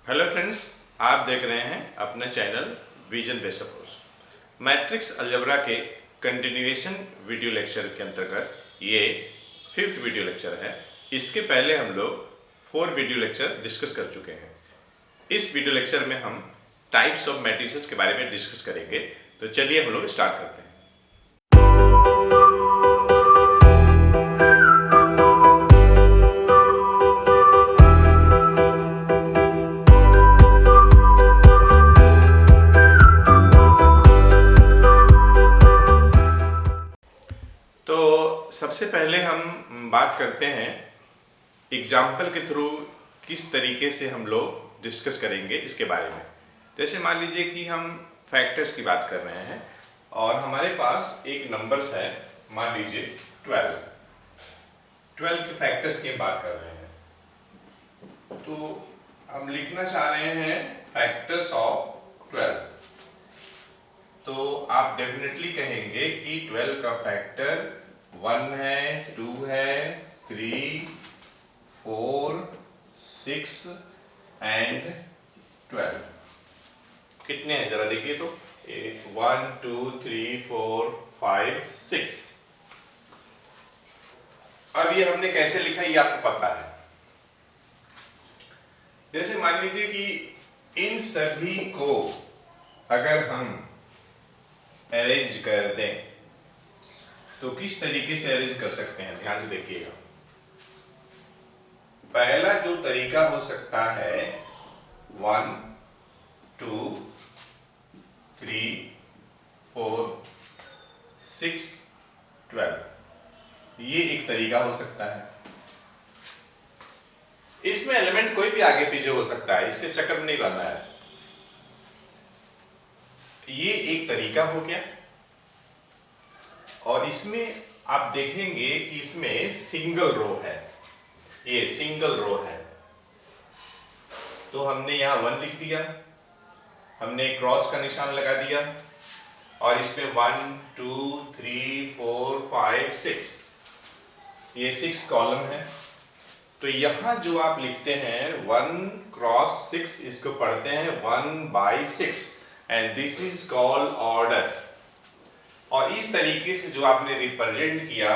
Hello friends, आप देख रहे हैं अपना channel vision based approach. Matrix algebra के कंटिन्यूएशन वीडियो लेक्चर के अंतर्गत ये 5th वीडियो लेक्चर है। इसके पहले हम लोग 4 वीडियो लेक्चर डिस्कस कर चुके हैं। इस वीडियो लेक्चर में हम टाइप्स ऑफ मैट्रिसेस के बारे में डिस्कस करेंगे। तो चलिए हम लोग स्टार्ट करते हैं। सबसे पहले हम बात करते हैं एग्जाम्पल के थ्रू किस तरीके से हम लोग डिस्कस करेंगे इसके बारे में। जैसे मान लीजिए कि हम फैक्टर्स की बात कर रहे हैं और हमारे पास एक नंबर्स है, मान लीजिए 12 के फैक्टर्स की बात कर रहे हैं। तो हम लिखना चाह रहे हैं फैक्टर्स ऑफ 12। तो आप डेफिनेटली कहेंगे कि 12 का फैक्टर 1 है, 2 है, 3, 4, 6 एंड 12। कितने हैं जरा देखिए तो 1 2 3 4 5 6। अब ये हमने कैसे लिखा ये आपको पता है। जैसे मान लीजिए कि इन सभी को अगर हम अरेंज कर दें तो किस तरीके से अरेंज कर सकते हैं, ध्यान से देखिएगा। पहला जो तरीका हो सकता है 1 2 3 4 6 12, ये एक तरीका हो सकता है। इसमें एलिमेंट कोई भी आगे पीछे हो सकता है, इसके चक्कर में नहीं रहना है। ये एक तरीका हो गया। और इसमें आप देखेंगे कि इसमें सिंगल रो है, ये सिंगल रो है। तो हमने यहां 1 लिख दिया, हमने क्रॉस का निशान लगा दिया और इसमें 1 2 3 4 5 6, ये 6 कॉलम है। तो यहां जो आप लिखते हैं 1 क्रॉस 6, इसको पढ़ते हैं 1/6 and this is called order. और इस तरीके से जो आपने रिप्रेजेंट किया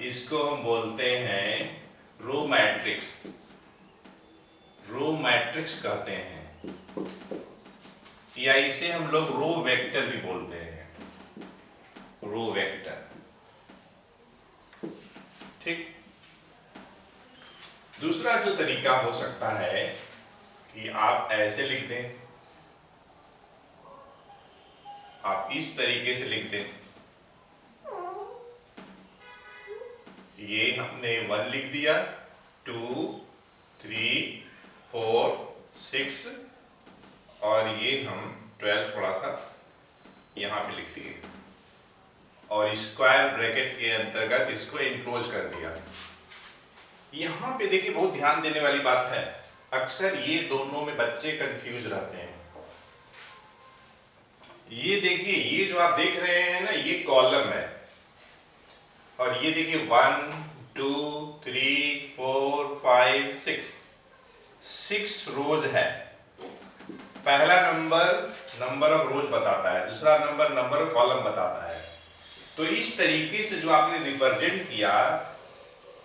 इसको हम बोलते हैं रो मैट्रिक्स। रो मैट्रिक्स कहते हैं, या इसे हम लोग रो वेक्टर भी बोलते हैं, रो वेक्टर। ठीक। दूसरा जो तरीका हो सकता है कि आप ऐसे लिख दें, आप इस तरीके से लिख दें। ये हमने 1 लिख दिया, 2 3 4 6 और ये हम 12 थोड़ा सा यहां पे लिख दिए और स्क्वायर ब्रैकेट के अंतर्गत इसको इनक्लोज कर दिया। यहां पे देखिए बहुत ध्यान देने वाली बात है, अक्सर ये दोनों में बच्चे कंफ्यूज रहते हैं। ये देखिए, ये जो आप देख रहे हैं ना, ये कॉलम है और ये देखिए 1 2 3 4 5 6 रोज है। पहला नंबर ऑफ रोज बताता है, दूसरा नंबर ऑफ कॉलम बताता है। तो इस तरीके से जो आपने रिप्रेजेंट किया,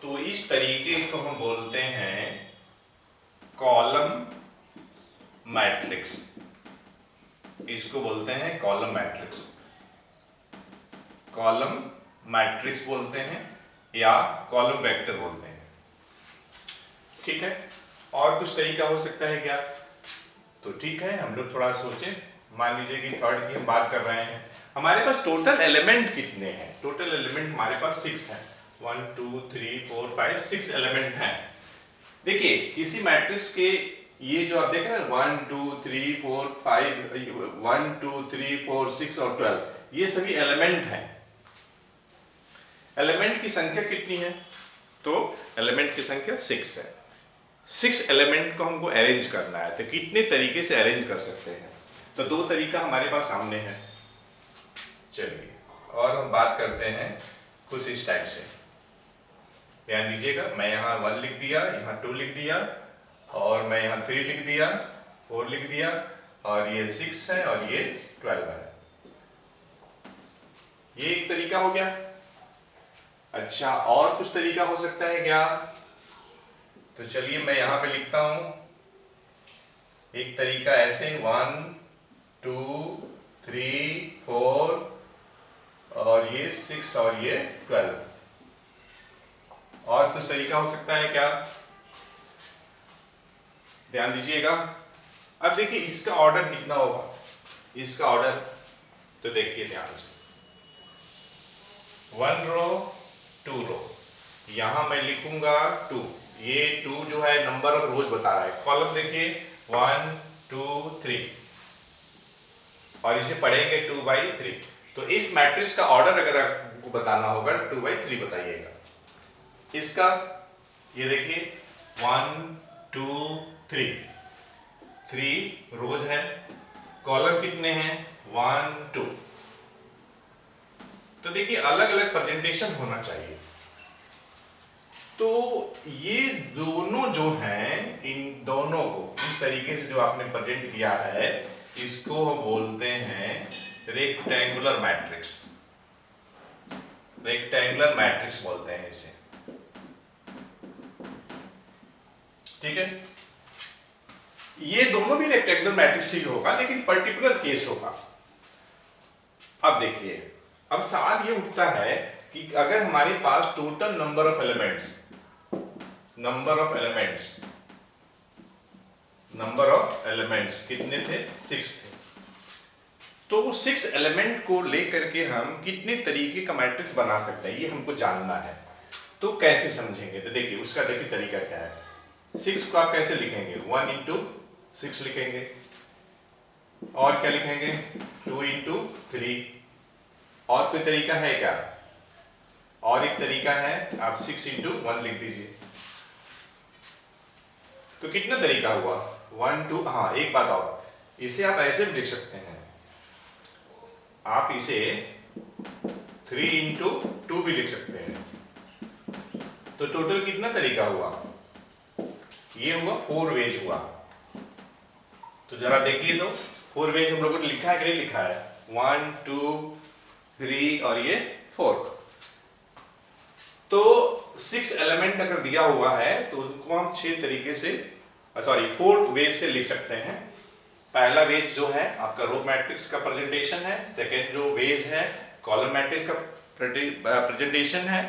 तो इस तरीके को हम बोलते हैं कॉलम मैट्रिक्स। इसको बोलते हैं कॉलम मैट्रिक्स, कॉलम मैट्रिक्स बोलते हैं या कॉलम वेक्टर बोलते हैं। ठीक है। और कुछ तरीका हो सकता है क्या? तो ठीक है, हम लोग थोड़ा सोचें। मान लीजिए कि 3rd की हम बात कर रहे हैं, हमारे पास टोटल एलिमेंट कितने हैं? टोटल एलिमेंट हमारे पास 6 हैं। 1 2 3 4 5 6 एलिमेंट हैं। देखिए किसी मैट्रिक्स के ये जो आप देख रहे हैं 1 2 3 4 5 1 2 3 4 6 और 12, ये सभी एलिमेंट हैं। एलिमेंट की संख्या कितनी है? तो एलिमेंट की संख्या 6 है। 6 एलिमेंट को हमको अरेंज करना है, तो कितने तरीके से अरेंज कर सकते हैं? तो 2 तरीका हमारे पास सामने है। चलिए और हम बात करते हैं कुछ इस टाइप से। ध्यान दीजिएगा, मैं यहाँ 1 लिख दिया, यहाँ 2 लिख दिया और मैं यहाँ 3 लिख दिया 4 लिख दिया, और ये 6 है और ये 12 है। ये एक तरीका हो गया। अच्छा, और कुछ तरीका हो सकता है क्या? तो चलिए मैं यहां पे लिखता हूं। एक तरीका ऐसे 1 2 3 4 और ये 6 और ये 12। और कुछ तरीका हो सकता है क्या? ध्यान दीजिएगा। अब देखिए इसका ऑर्डर कितना होगा, इसका ऑर्डर तो देखिए ध्यान से, 1 रो 2 रो, यहां मैं लिखूंगा 2। ये 2 जो है नंबर ऑफ रोज बता रहा है। कॉलम देखिए 1 2 3 और इसे पढ़ेंगे 2/3। तो इस मैट्रिक्स का ऑर्डर अगर आपको बताना होगा 2/3 बताइएगा। इसका ये देखिए 1 2 3 3 रोज है, कॉलम कितने हैं 1 2। तो देखिए अलग अलग प्रेजेंटेशन होना चाहिए। तो ये दोनों जो हैं, इन दोनों को इस तरीके से जो आपने प्रेजेंट किया है, इसको हम बोलते हैं रेक्टेंगुलर मैट्रिक्स। रेक्टेंगुलर मैट्रिक्स बोलते हैं इसे, ठीक है। ये दोनों भी रेक्टेंगुलर मैट्रिक्स ही होगा, लेकिन पर्टिकुलर केस होगा। अब देखिए, अब सवाल ये उठता है कि अगर हमारे पास टोटल नंबर ऑफ एलिमेंट्स कितने थे? 6 थे। तो 6 एलिमेंट को लेकर के हम कितने तरीके का मैट्रिक्स बना सकते हैं, ये हमको जानना है। तो कैसे समझेंगे? तो देखिए उसका देखिए तरीका क्या है। 6 को आप कैसे लिखेंगे? 1 इंटू 6 लिखेंगे, और क्या लिखेंगे? 2 इंटू 3। और कोई तरीका है क्या? और एक तरीका है, आप 6 इंटू 1 लिख दीजिए। तो कितना तरीका हुआ? 1 2। हाँ, एक बात और, इसे आप ऐसे भी लिख सकते हैं, आप इसे 3 इंटू 2 भी लिख सकते हैं। तो टोटल कितना तरीका हुआ? ये हुआ 4 वेज हुआ। तो जरा देखिए, तो 4 वेज हम लोगों ने लिखा है कि नहीं लिखा है? 1 2 3 और ये 4। तो 6 एलिमेंट अगर दिया हुआ है तो उनको हम 6 तरीके से, सॉरी 4 वेज से लिख सकते हैं। पहला वेज जो है आपका रो मैट्रिक्स का प्रेजेंटेशन है, सेकेंड जो वेज है कॉलम मैट्रिक्स का प्रेजेंटेशन है,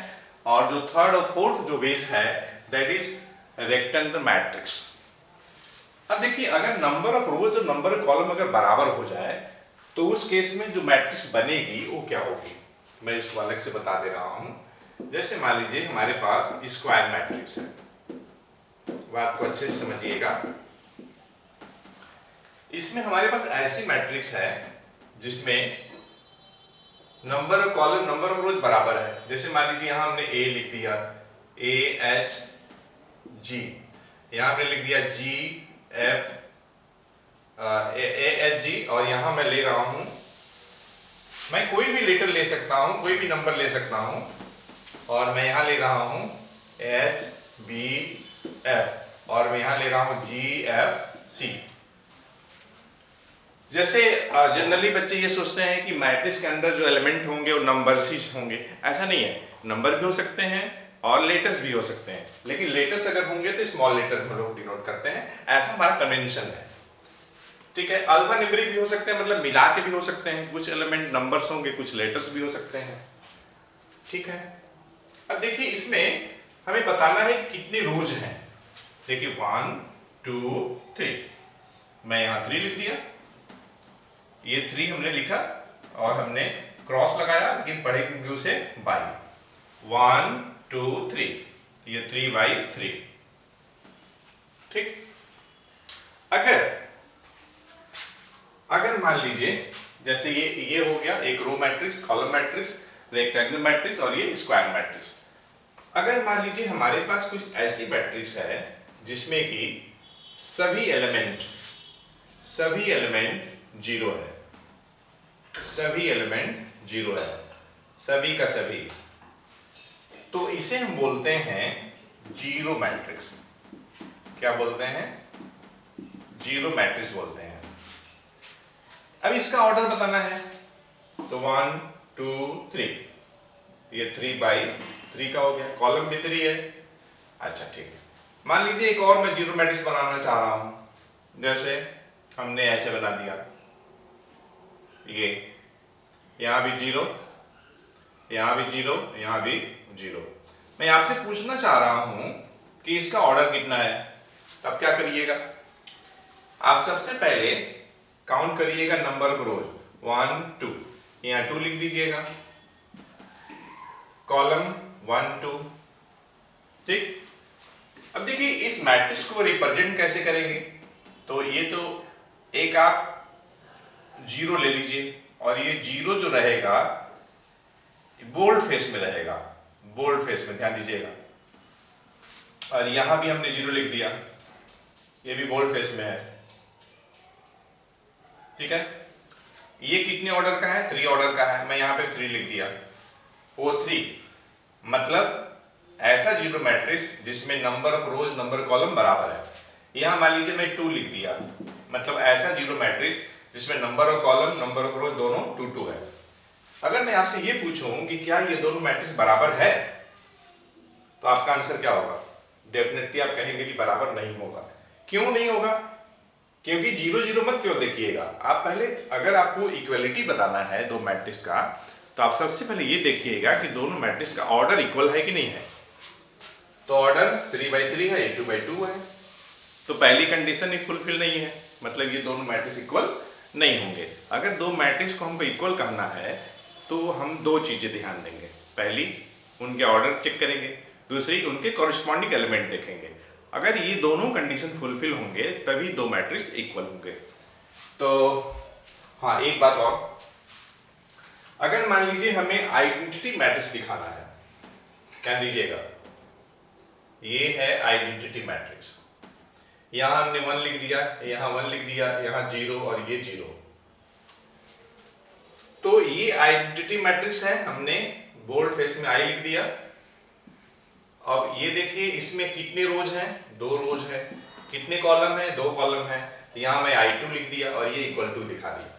और जो थर्ड और फोर्थ जो वेज है दैट इज रेक्टेंगुलर मैट्रिक्स। अब देखिए अगर नंबर ऑफ रोज और नंबर ऑफ कॉलम अगर बराबर हो जाए तो उस केस में जो मैट्रिक्स बनेगी वो क्या होगी, मैं इसको अलग से बता दे रहा हूं। जैसे मान लीजिए हमारे पास स्क्वायर मैट्रिक्स है, बात को अच्छे से समझिएगा। इसमें हमारे पास ऐसी मैट्रिक्स है जिसमें number of column number of रोज बराबर है। जैसे मान लीजिए यहां हमने ए लिख दिया, ए एच जी, यहां हमने लिख दिया जी एफ ए एच जी, और यहां मैं ले रहा हूं, मैं कोई भी लेटर ले सकता हूं, कोई भी नंबर ले सकता हूं, और मैं यहां ले रहा हूं एच बी एफ, और मैं यहां ले रहा हूं जी एफ सी। जैसे जनरली बच्चे ये सोचते हैं कि मैट्रिक्स के अंदर जो एलिमेंट होंगे वो नंबर्स ही होंगे, ऐसा नहीं है। नंबर भी हो सकते हैं और लेटर्स भी हो सकते हैं, लेकिन लेटर्स अगर होंगे तो स्मॉल लेटर हम लोग डिनोट करते हैं, ऐसा हमारा कन्वेंशन है, ठीक है। अल्फा न्यूमेरिक भी हो सकते हैं, मतलब मिला के भी हो सकते हैं, कुछ एलिमेंट नंबर्स होंगे कुछ लेटर्स भी हो सकते हैं, ठीक है। अब देखिए इसमें हमें बताना है कितने रोज हैं। देखिए 1 2 3, मैं यहां 3 लिख दिया, ये 3 हमने लिखा और हमने क्रॉस लगाया, लेकिन पढ़ेंगे उसे बाई 1 2 3, ये 3/3, ठीक। अगर मान लीजिए जैसे ये हो गया एक row matrix, column matrix, rectangular matrix और ये स्क्वायर मैट्रिक्स। अगर मान लीजिए हमारे पास कुछ ऐसी मैट्रिक्स है जिसमें कि सभी एलिमेंट 0 है, सभी एलिमेंट 0 है, सभी का सभी, तो इसे हम बोलते हैं जीरो मैट्रिक्स। क्या बोलते हैं? जीरो मैट्रिक्स बोलते हैं। अब इसका ऑर्डर बताना है, तो 1 2 3, ये 3/3 का हो गया, कॉलम भी 3 है। अच्छा ठीक है, मान लीजिए एक और मैं जीरो मैट्रिक्स बनाना चाह रहा हूं, जैसे हमने ऐसे बना दिया, ये यहां भी जीरो, यहां भी जीरो, यहां भी जीरो। मैं आपसे पूछना चाह रहा हूं कि इसका ऑर्डर कितना है। तब क्या करिएगा, आप सबसे पहले काउंट करिएगा नंबर ऑफ रोज, 1 2, यहां 2 लिख दीजिएगा, कॉलम 1 2, ठीक। अब देखिए इस मैट्रिक्स को रिप्रेजेंट कैसे करेंगे, तो ये तो एक आप जीरो ले लीजिए, और ये जीरो जो रहेगा बोल्ड फेस में रहेगा, बोल्ड फेस में, ध्यान दीजिएगा। और यहां भी हमने जीरो लिख दिया, ये भी बोल्ड फेस में है, ठीक है। ये कितने ऑर्डर का है, 3 ऑर्डर का है, मैं यहां पे 3 लिख दिया, वो 3 मतलब ऐसा जीरो मैट्रिक्स जिसमें number of rose number column बराबर है। यहां मान लीजिए मैं 2 लिख दिया, मतलब ऐसा जीरो मैट्रिक्स जिसमें number of column number of रोज दोनों 2 2 है। अगर मैं आपसे ये पूछूं कि क्या ये दोनों मैट्रिक्स बराबर है, तो आपका आंसर क्या होगा, डेफिनेटली आप कहेंगे कि बराबर नहीं होगा। क्यों नहीं होगा, क्योंकि जीरो जीरो मत क्यों देखिएगा, आप पहले अगर आपको इक्वलिटी बताना है दो मैट्रिक्स का, तो आप सबसे पहले ये देखिएगा कि दोनों मैट्रिक्स का ऑर्डर इक्वल है कि नहीं है। तो ऑर्डर 3/3 है, 2/2 है, तो पहली कंडीशन ही फुलफिल नहीं है, मतलब ये दोनों मैट्रिक्स इक्वल नहीं होंगे। अगर दो मैट्रिक्स को हमको इक्वल करना है तो हम दो चीजें ध्यान देंगे, पहली उनके ऑर्डर चेक करेंगे, दूसरी उनके कॉरेस्पॉन्डिंग एलिमेंट देखेंगे। अगर ये दोनों कंडीशन फुलफिल होंगे तभी दो मैट्रिक्स इक्वल होंगे। तो हाँ, एक बात और, अगर मान लीजिए हमें आइडेंटिटी मैट्रिक्स दिखाना है, क्या दीजिएगा, ये है आइडेंटिटी मैट्रिक्स, यहां हमने 1 लिख दिया, यहां 1 लिख दिया, यहां 0 और ये 0, तो ये आइडेंटिटी मैट्रिक्स है, हमने बोल्ड फेस में आई लिख दिया। अब ये देखिए इसमें कितने रोज हैं, 2 रोज है, कितने कॉलम है, 2 कॉलम है, यहां मैं I2 लिख दिया और ये इक्वल टू दिखा दिया।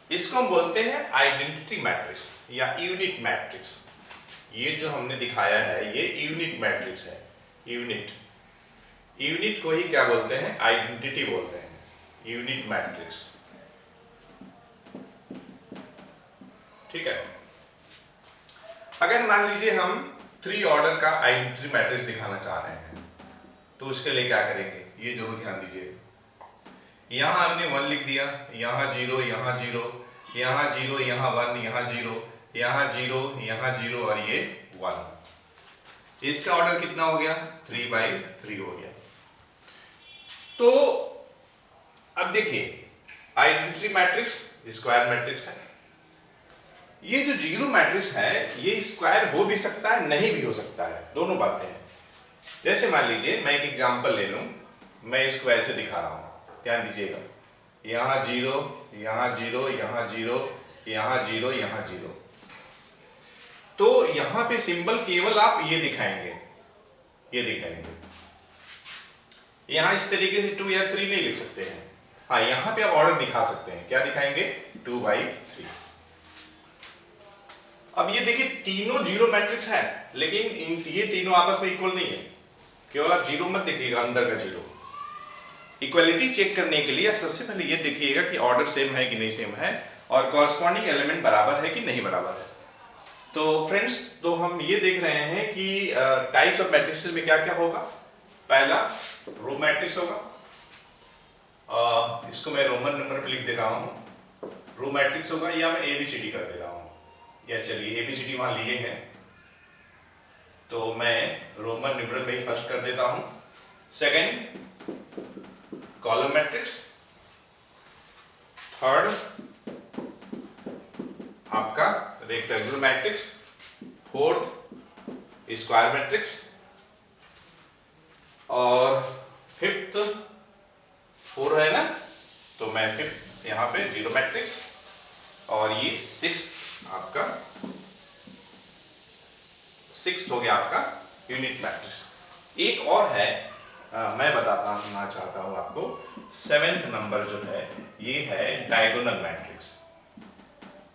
इसको हम बोलते हैं आइडेंटिटी मैट्रिक्स या यूनिट मैट्रिक्स। ये जो हमने दिखाया है ये यूनिट मैट्रिक्स है, यूनिट को ही क्या बोलते हैं, आइडेंटिटी बोलते हैं, यूनिट मैट्रिक्स, ठीक है। अगर मान लीजिए हम 3 ऑर्डर का आइडेंटिटी मैट्रिक्स दिखाना चाह रहे हैं, तो उसके लिए क्या करेंगे, ये जरूर ध्यान दीजिए। यहां हमने 1 लिख दिया, यहां 0, यहां 0, यहां 0, यहां 1, यहां 0, यहां 0, यहां 0 और ये 1। इसका ऑर्डर कितना हो गया, 3/3 हो गया। तो अब देखिए आइडेंटिटी मैट्रिक्स स्क्वायर मैट्रिक्स है, ये जो जीरो मैट्रिक्स है ये स्क्वायर हो भी सकता है, नहीं भी हो सकता है, दोनों बातें हैं। जैसे मान लीजिए मैं एक एग्जांपल ले लूं, मैं इसको ऐसे दिखा रहा हूं, ध्यान दीजिएगा, यहां 0, यहां 0, यहां 0, यहां 0, यहां 0, तो यहां पे सिंबल केवल आप ये दिखाएंगे, ये दिखाएंगे, यहां इस तरीके से 2 या 3 नहीं लिख सकते हैं। हाँ, यहां पे आप ऑर्डर दिखा सकते हैं, क्या दिखाएंगे, 2/3। अब ये देखिए तीनों जीरो मैट्रिक्स है, लेकिन ये तीनों आपस में इक्वल नहीं है, केवल आप जीरो मत देखिएगा, अंदर का जीरो। इक्वलिटी चेक करने के लिए आप सबसे पहले ये देखिएगा कि ऑर्डर सेम है कि नहीं सेम है, और कॉरस्पॉन्डिंग एलिमेंट बराबर है कि नहीं बराबर है। तो फ्रेंड्स, तो हम ये देख रहे हैं कि टाइप्स ऑफ मैट्रिक्स में क्या क्या होगा। पहला रो मैट्रिक्स होगा, इसको मैं रोमन नंबर पे लिख दे रहा हूं, रो मैट्रिक्स होगा, या मैं ABCD कर दे रहा हूं, या चलिए ABCD वहां लिए हैं तो मैं रोमन न्यूमरल में फर्स्ट कर देता हूं। सेकंड कॉलम मैट्रिक्स, थर्ड आपका rectangular matrix, fourth square matrix, और फिफ्थ 4 है ना, तो मैं फिफ्थ यहां पे जीरो मैट्रिक्स, और ये सिक्स्थ आपका, सिक्स्थ हो गया आपका यूनिट मैट्रिक्स। एक और है मैं बताना चाहता हूं आपको 7th नंबर जो है ये है डायगोनल मैट्रिक्स।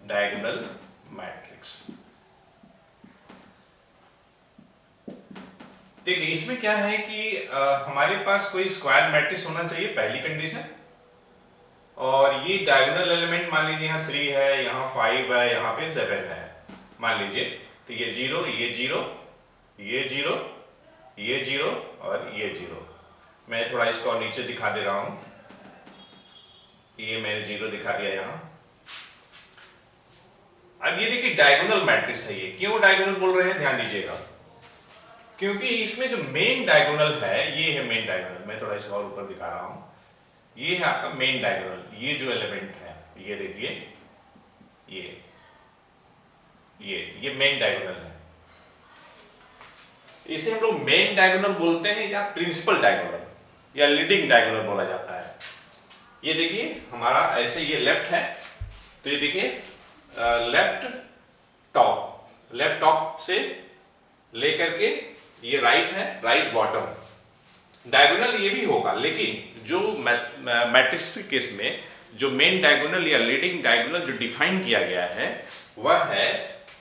डायगोनल मैट्रिक्स देखिए इसमें क्या है कि हमारे पास कोई स्क्वायर मैट्रिक्स होना चाहिए, पहली कंडीशन। और ये डायगोनल एलिमेंट मान लीजिए यहाँ 3 है, यहाँ 5 है, यहाँ पे 7 है मान लीजिए, तो ये 0, ये 0, ये 0, ये 0 और ये 0। मैं थोड़ा इसको नीचे दिखा दे रहा हूं, ये मैंने 0 दिखा दिया यहाँ। अब ये देखिए डायगोनल मैट्रिक्स है। ये क्यों डायगोनल बोल रहे हैं ध्यान दीजिएगा, क्योंकि इसमें जो मेन डायगोनल है ये है मेन डायगोनल। मैं थोड़ा इसको और ऊपर दिखा रहा हूं, ये है आपका मेन डायगोनल। ये जो एलिमेंट है ये देखिए, ये मेन डायगोनल है। इसे हम लोग मेन डायगोनल बोलते हैं या प्रिंसिपल डायगोनल या लीडिंग डायगोनल बोला जाता है। ये देखिए हमारा ऐसे ये लेफ्ट है, तो ये देखिए लेफ्ट टॉप से लेकर के ये राइट है, राइट बॉटम। डायगोनल ये भी होगा, लेकिन जो मैट्रिक्स के केस में जो मेन डायगोनल या लीडिंग डायगोनल जो डिफाइन किया गया है वह है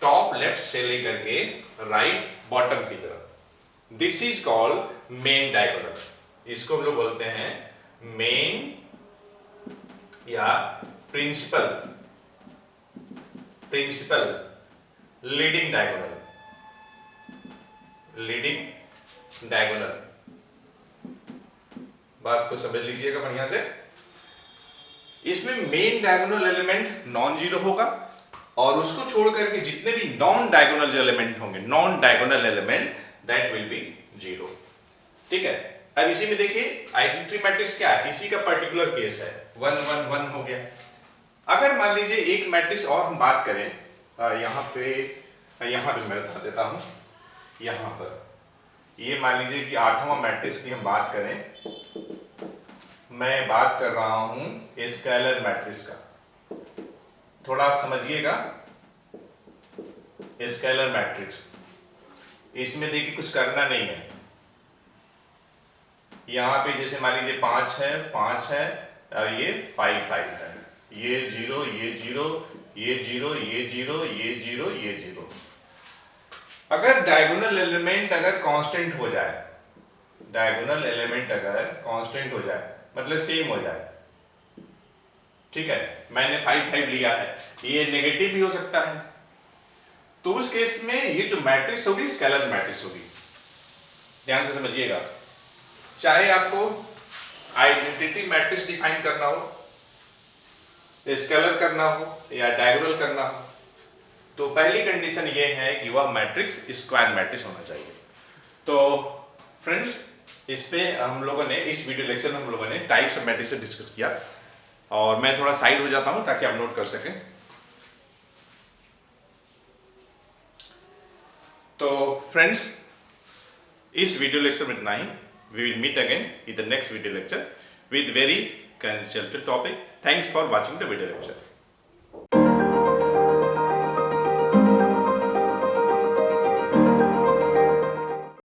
टॉप लेफ्ट से लेकर के राइट बॉटम की तरफ। This is called main diagonal. इसको हम लोग बोलते हैं मेन या प्रिंसिपल लीडिंग डायगोनल। बात को समझ लीजिएगा बढ़िया से। इसमें main diagonal element non zero होगा और उसको छोड़ करके जितने भी नॉन डायगोनल एलिमेंट होंगे, non diagonal element that will be zero. ठीक है। अब इसी में देखिए आइडेंटिटी मैट्रिक्स क्या है, इसी का पर्टिकुलर केस है। 1 1 1 हो गया। अगर मान लीजिए एक मैट्रिक्स और हम बात करें, यहाँ पे मैं बता देता हूं, यहाँ पर ये मान लीजिए कि 8वां मैट्रिक्स की हम बात करें, मैं बात कर रहा हूं स्केलर मैट्रिक्स का। थोड़ा समझिएगा स्केलर मैट्रिक्स। इसमें देखिए कुछ करना नहीं है। यहां पे जैसे मान लीजिए 5 है और ये 5 है, ये 0, ये 0, ये 0, ये 0, ये 0, ये 0। अगर डायगोनल एलिमेंट अगर कांस्टेंट हो जाए, मतलब सेम हो जाए, ठीक है, मैंने 5 5 लिया है, ये नेगेटिव भी हो सकता है, तो उस केस में ये जो मैट्रिक्स होगी स्केलर मैट्रिक्स होगी। ध्यान से समझिएगा। चाहे आपको आइडेंटिटी मैट्रिक्स डिफाइन करना हो, स्केलर करना हो या डायगोनल करना हो, तो पहली कंडीशन ये है कि वह मैट्रिक्स स्क्वायर मैट्रिक्स होना चाहिए। तो फ्रेंड्स, इस पे हम लोगों ने इस वीडियो लेक्चर में हम लोगों ने टाइप्स ऑफ मैट्रिक्स डिस्कस किया, और मैं थोड़ा साइड हो जाता हूं ताकि आप नोट कर सकें। तो फ्रेंड्स, इस वीडियो लेक्चर में इतना ही। We will meet again in the next video lecture with very conceptual topic. Thanks for watching the video lecture.